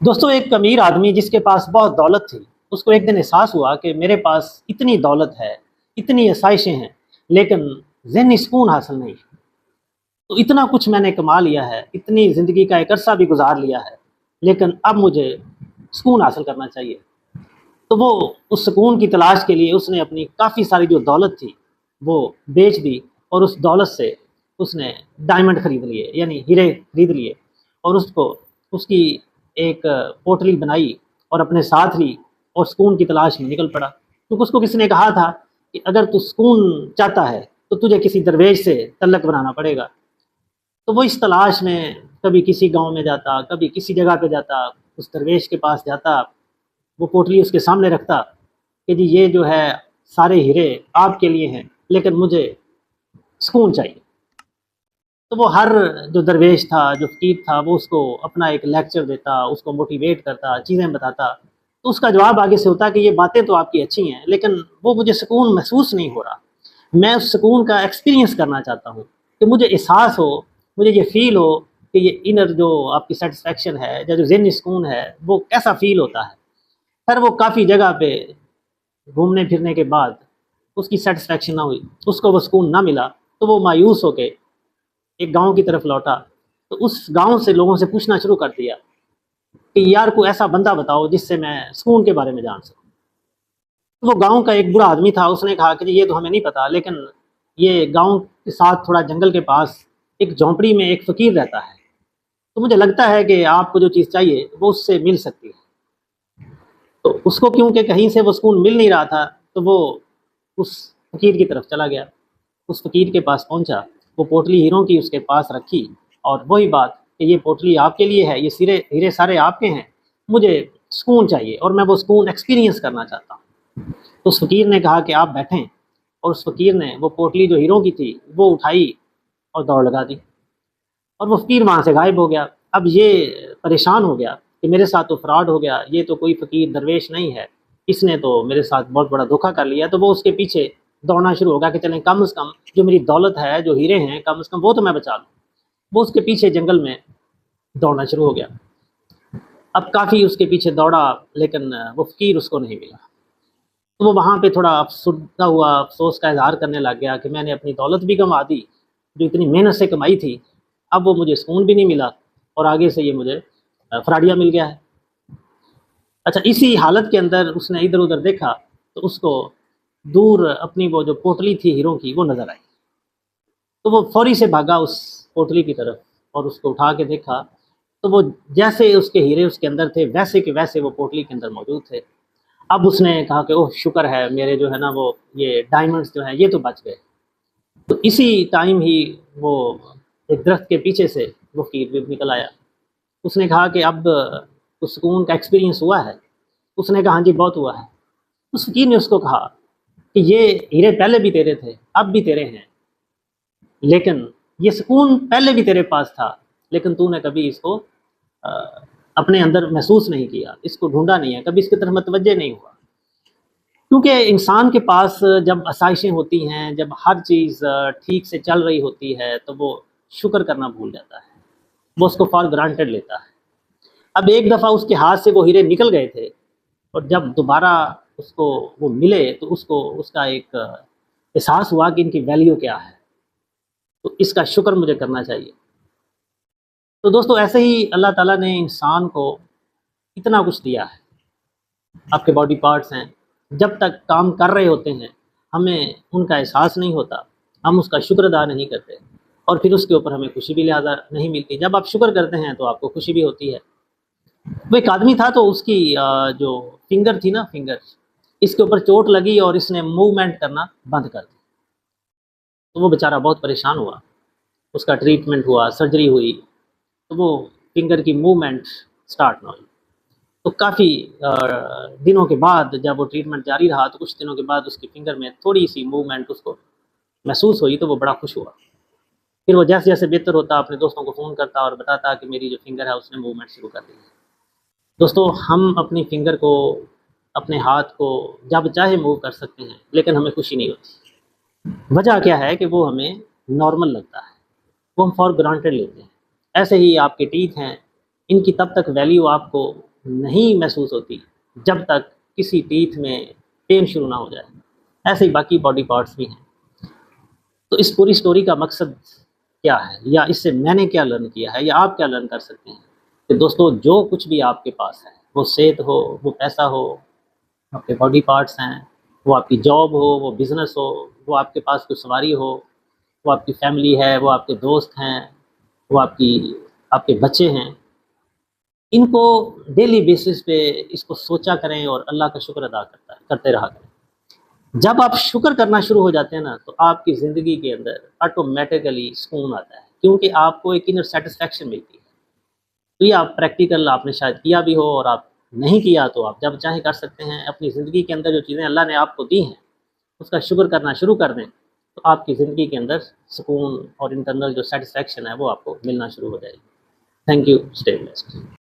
दोस्तों, एक अमीर आदमी जिसके पास बहुत दौलत थी, उसको एक दिन एहसास हुआ कि मेरे पास इतनी दौलत है, इतनी आसाइशें हैं, लेकिन ज़हनी सुकून हासिल नहीं। तो इतना कुछ मैंने कमा लिया है, इतनी ज़िंदगी का एक अरसा भी गुजार लिया है, लेकिन अब मुझे सुकून हासिल करना चाहिए। तो वो उस सुकून की तलाश के लिए उसने अपनी काफ़ी सारी जो दौलत थी, वो बेच दी और उस दौलत से उसने डायमंड खरीद लिए, यानी हीरे खरीद लिए और उसको उसकी एक पोटली बनाई और अपने साथ ली और सुकून की तलाश में निकल पड़ा। क्योंकि उसको किसी ने कहा था कि अगर तू सुकून चाहता है, तो तुझे किसी दरवेश से तल्लक बनाना पड़ेगा। तो वो इस तलाश में कभी किसी गाँव में जाता, कभी किसी जगह पे जाता, उस दरवेश के पास जाता, वो पोटली उसके सामने रखता कि जी ये जो है सारे हीरे आपके लिए हैं, लेकिन मुझे सुकून चाहिए। तो वो हर जो दरवेश था, जो फ़कीर था, वो उसको अपना एक लेक्चर देता, उसको मोटिवेट करता, चीज़ें बताता। तो उसका जवाब आगे से होता कि ये बातें तो आपकी अच्छी हैं, लेकिन वो मुझे सुकून महसूस नहीं हो रहा। मैं उस सुकून का एक्सपीरियंस करना चाहता हूँ, कि मुझे एहसास हो, मुझे ये फ़ील हो कि ये इनर जो आपकी सैटिस्फैक्शन है या जो ज़हनी सुकून है, वो कैसा फ़ील होता है। खैर वो काफ़ी जगह पे घूमने फिरने के बाद उसकी सैटिस्फैक्शन ना हुई, उसको वो सुकून ना मिला, तो वो मायूस होके एक गाँव की तरफ लौटा। तो उस गाँव से लोगों से पूछना शुरू कर दिया कि यार कोई ऐसा बंदा बताओ जिससे मैं सुकून के बारे में जान सकूँ। तो वो गाँव का एक बूढ़ा आदमी था, उसने कहा कि ये तो हमें नहीं पता, लेकिन ये गाँव के साथ थोड़ा जंगल के पास एक झोंपड़ी में एक फ़कीर रहता है। तो मुझे लगता है कि आपको जो चीज़ चाहिए वो उससे मिल सकती है। तो उसको क्योंकि कहीं से वो सुकून मिल नहीं रहा था, तो वो उस फ़कीर की तरफ चला गया। उस फ़कीर के पास पहुँचा, वो पोटली हीरों की उसके पास रखी और वही बात कि ये पोटली आपके लिए है, ये सिरे हीरे सारे आपके हैं, मुझे सुकून चाहिए और मैं वो सुकून एक्सपीरियंस करना चाहता हूँ। तो उस फ़कीर ने कहा कि आप बैठें, और उस फ़कीर ने वो पोटली जो हीरों की थी, वो उठाई और दौड़ लगा दी और वो फ़कीर वहाँ से गायब हो गया। अब ये परेशान हो गया कि मेरे साथ तो फ्रॉड हो गया, ये तो कोई फ़कीर दरवेश नहीं है, इसने तो मेरे साथ बहुत बड़ा धोखा कर लिया। तो वो उसके पीछे दौड़ना शुरू हो गया कि चलें कम से कम जो मेरी दौलत है, जो हीरे हैं, कम से कम वो तो मैं बचा लूँ। वो उसके पीछे जंगल में दौड़ना शुरू हो गया। अब काफ़ी उसके पीछे दौड़ा, लेकिन वो फ़कीर उसको नहीं मिला। तो वो वहाँ पे थोड़ा अफ़सुर्दा हुआ, अफ़सोस का इज़हार करने लग गया कि मैंने अपनी दौलत भी गँवा दी, जो इतनी मेहनत से कमाई थी, अब वो मुझे सुकून भी नहीं मिला और आगे से ये मुझे फ्राडिया मिल गया है। अच्छा, इसी हालत के अंदर उसने इधर-उधर देखा, तो उसको दूर अपनी वो जो पोटली थी हीरों की, वो नज़र आई। तो वो फ़ौरी से भागा उस पोटली की तरफ और उसको उठा के देखा, तो वो जैसे उसके हीरे उसके अंदर थे, वैसे के वैसे वो पोटली के अंदर मौजूद थे। अब उसने कहा कि ओह! शुक्र है, मेरे जो है ना वो ये डायमंड्स जो हैं, ये तो बच गए। तो इसी टाइम ही वो एक दरख्त के पीछे से वो फ़कीर भी निकल आया। उसने कहा कि अब कुछ सुकून का एक्सपीरियंस हुआ है? उसने कहा, हाँ जी, बहुत हुआ है। उस फ़कीर ने उसको कहा कि ये हीरे पहले भी तेरे थे, अब भी तेरे हैं, लेकिन ये सुकून पहले भी तेरे पास था, लेकिन तूने कभी इसको अ, अपने अंदर महसूस नहीं किया, इसको ढूँढा नहीं है, कभी इसकी तरफ मतवज्जे नहीं हुआ। क्योंकि इंसान के पास जब आसाइशें होती हैं, जब हर चीज़ ठीक से चल रही होती है, तो वो शुक्र करना भूल जाता है, वो उसको फॉर ग्रांटेड लेता है। अब एक दफ़ा उसके हाथ से वो हीरे निकल गए थे और जब दोबारा उसको वो मिले, तो उसको उसका एक एहसास हुआ कि इनकी वैल्यू क्या है, तो इसका शुक्र मुझे करना चाहिए। तो दोस्तों, ऐसे ही अल्लाह ताला ने इंसान को इतना कुछ दिया है, आपके बॉडी पार्ट्स हैं, जब तक काम कर रहे होते हैं, हमें उनका एहसास नहीं होता, हम उसका शुक्र अदा नहीं करते और फिर उसके ऊपर हमें खुशी भी लिहाज़ा नहीं मिलती। जब आप शुक्र करते हैं, तो आपको खुशी भी होती है। वो एक आदमी था, तो उसकी जो फिंगर थी ना, फिंगर, इसके ऊपर चोट लगी और इसने मूवमेंट करना बंद कर दी। तो वो बेचारा बहुत परेशान हुआ, उसका ट्रीटमेंट हुआ, सर्जरी हुई, तो वो फिंगर की मूवमेंट स्टार्ट ना हुई। तो काफ़ी दिनों के बाद जब वो ट्रीटमेंट जारी रहा, तो कुछ दिनों के बाद उसकी फिंगर में थोड़ी-सी मूवमेंट उसको महसूस हुई, तो वो बड़ा खुश हुआ। फिर वो जैसे-जैसे बेहतर होता, अपने दोस्तों को फ़ोन करता और बताता कि मेरी जो फिंगर है, उसने मूवमेंट शुरू कर दी है। दोस्तों, हम अपनी फिंगर को, अपने हाथ को जब चाहे मूव कर सकते हैं, लेकिन हमें खुशी नहीं होती। वजह क्या है कि वो हमें नॉर्मल लगता है, वो हम फॉर ग्रांटेड लेते हैं। ऐसे ही आपके टीथ हैं, इनकी तब तक वैल्यू आपको نہیں محسوس ہوتی جب تک کسی ٹیتھ میں پین شروع نہ ہو جائے. ایسے ہی باقی باڈی پارٹس بھی ہیں. تو اس پوری سٹوری کا مقصد کیا ہے، یا اس سے میں نے کیا لرن کیا ہے، یا آپ کیا لرن کر سکتے ہیں، کہ دوستو جو کچھ بھی آپ کے پاس ہے، وہ صحت ہو، وہ پیسہ ہو، آپ کے باڈی پارٹس ہیں، وہ آپ کی جاب ہو، وہ بزنس ہو، وہ آپ کے پاس کوئی سواری ہو، وہ آپ کی فیملی ہے، وہ آپ کے دوست ہیں، وہ آپ کے بچے ہیں، ان کو ڈیلی بیسس پہ اس کو سوچا کریں اور اللہ کا شکر ادا کرتے رہا کریں. جب آپ شکر کرنا شروع ہو جاتے ہیں نا، تو آپ کی زندگی کے اندر آٹومیٹیکلی سکون آتا ہے، کیونکہ آپ کو ایک انر سیٹسفیکشن ملتی ہے. تو یہ آپ پریکٹیکل آپ نے شاید کیا بھی ہو، اور آپ نہیں کیا تو آپ جب چاہیں کر سکتے ہیں. اپنی زندگی کے اندر جو چیزیں اللہ نے آپ کو دی ہیں اس کا شکر کرنا شروع کر دیں، تو آپ کی زندگی کے اندر سکون اور انٹرنل جو سیٹسفیکشن ہے وہ آپ کو ملنا شروع ہو جائے گی. Thank you. Stay blessed.